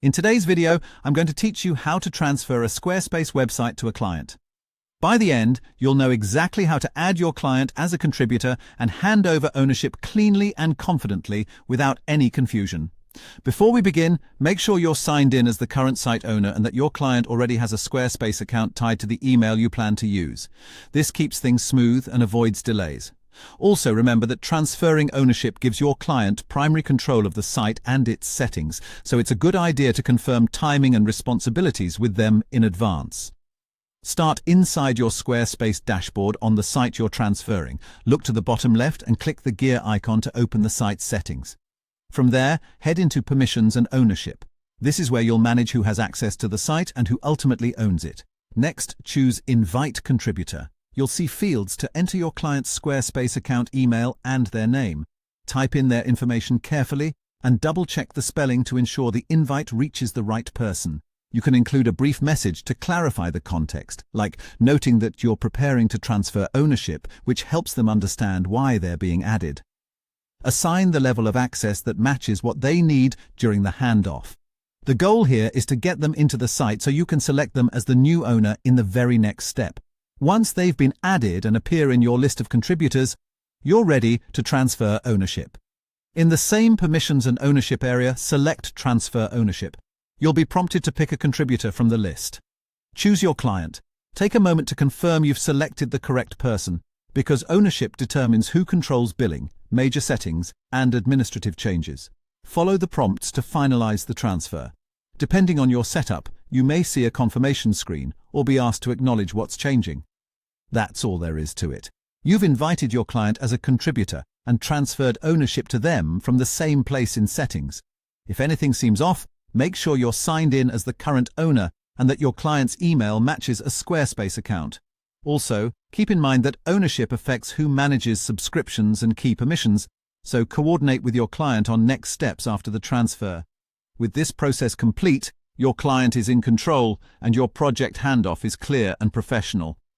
In today's video, I'm going to teach you how to transfer a Squarespace website to a client. By the end, you'll know exactly how to add your client as a contributor and hand over ownership cleanly and confidently without any confusion. Before we begin, make sure you're signed in as the current site owner and that your client already has a Squarespace account tied to the email you plan to use. This keeps things smooth and avoids delays. Also remember that transferring ownership gives your client primary control of the site and its settings, so it's a good idea to confirm timing and responsibilities with them in advance. Start inside your Squarespace dashboard on the site you're transferring. Look to the bottom left and click the gear icon to open the site settings. From there, head into Permissions and Ownership. This is where you'll manage who has access to the site and who ultimately owns it. Next, choose Invite Contributor. You'll see fields to enter your client's Squarespace account email and their name. Type in their information carefully and double-check the spelling to ensure the invite reaches the right person. You can include a brief message to clarify the context, like noting that you're preparing to transfer ownership, which helps them understand why they're being added. Assign the level of access that matches what they need during the handoff. The goal here is to get them into the site so you can select them as the new owner in the very next step. Once they've been added and appear in your list of contributors, you're ready to transfer ownership. In the same Permissions and Ownership area, select Transfer Ownership. You'll be prompted to pick a contributor from the list. Choose your client. Take a moment to confirm you've selected the correct person, because ownership determines who controls billing, major settings, and administrative changes. Follow the prompts to finalize the transfer. Depending on your setup, you may see a confirmation screen or be asked to acknowledge what's changing. That's all there is to it. You've invited your client as a contributor and transferred ownership to them from the same place in settings. If anything seems off, make sure you're signed in as the current owner and that your client's email matches a Squarespace account. Also, keep in mind that ownership affects who manages subscriptions and key permissions, so coordinate with your client on next steps after the transfer. With this process complete, your client is in control and your project handoff is clear and professional.